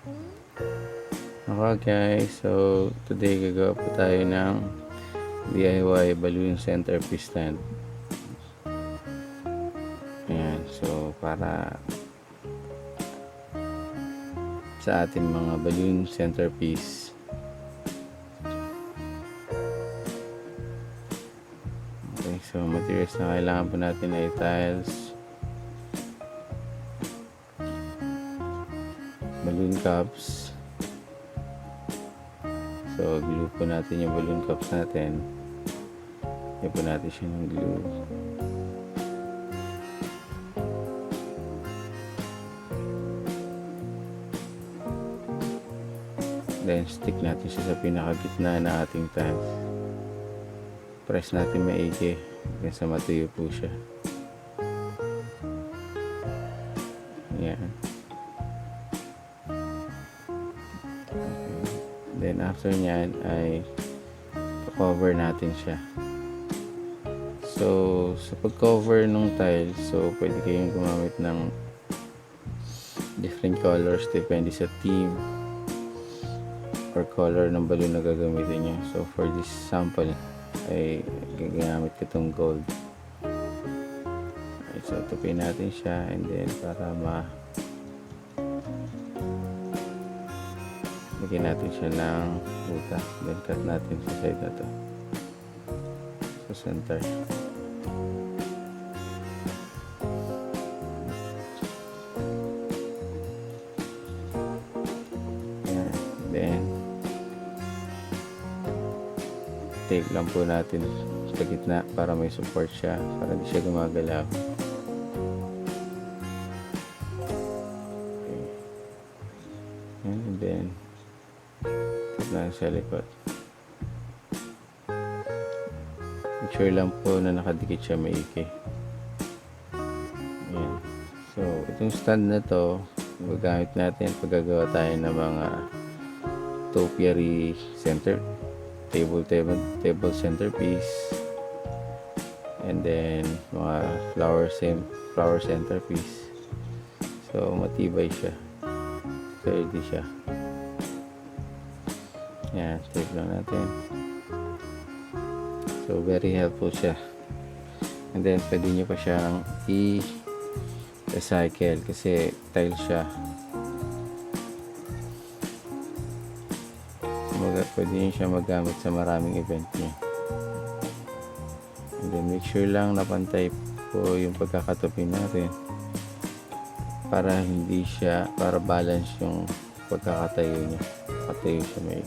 Okay guys, so today gagawa po tayo ng DIY balloon centerpiece stand. Ayan, so para sa ating mga balloon centerpiece. Okay, so materials na kailangan po natin ay tiles, balloon cups. So glue po natin yung balloon cups natin. Lagyan po natin siya ng glue. Then stick natin siya sa pinakagitna na ating tiles. Press natin maigi hanggang sa matuyo po siya. Ayan. Okay. Then after nyan ay cover natin siya. So sa pag-cover ng tiles, so pwede kayong gumamit ng different colors depende sa theme or color ng balloon na gagamitin nyo. So for this sample ay gagamit ko itong gold. Alright, so tupin natin siya and then para lagyan natin siya ng butas, then cut natin sa side na to, sa center. Ayan. Then tape lang po natin sa gitna para may support siya, para hindi siya gumagalaw. Okay. And then tape lang sa likod. Make sure lang po na nakadikit siya maigi. Ayan. So itong stand na to gagamit natin pag gagawa tayo ng mga topiary table centerpiece, and then mga flower centerpiece. So matibay siya, sturdy siya. Yan, tape lang natin. So very helpful siya, and then pwede nyo pa siyang i-recycle kasi tile siya. Pwede nyo siya magamit sa maraming event nyo. And then make sure lang na pantay po yung pagkakatupin natin para hindi siya, para balance yung pagkakatayo niya. Patayo siya may.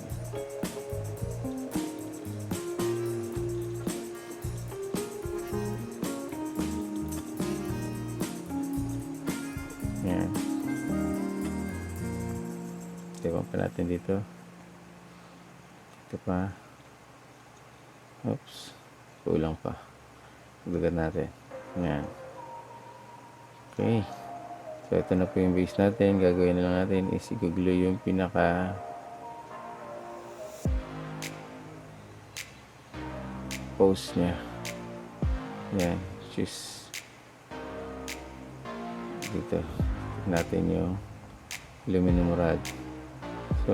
Yan. Tignan pa natin dito. Ito pa. Oops. Kulang pa. Dagdagan natin. Ayan. Okay. So, ito na po yung base natin. Gagawin na lang natin is i-glue yung pinaka post niya. Ayan. Just dito. Natin yung aluminum rod. So,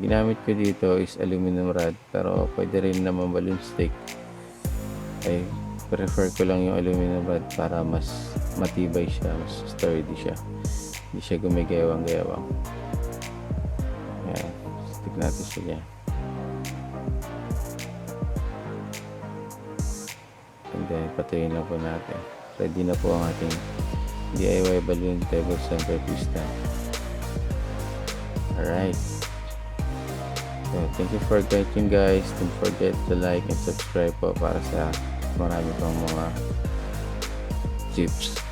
ginamit ko dito is aluminum rod, pero pwede rin naman balloon stick. Ay, prefer ko lang yung aluminum rod para mas matibay siya, mas sturdy siya. Hindi siya gumigayawang-gayawang. Ayan, stick natin siya dyan. And then, patuyin na po natin. Ready na po ang ating DIY balloon table centerpiece stand. Alright. So, thank you for watching guys. Don't forget to like and subscribe po para sa marami pang mga tips.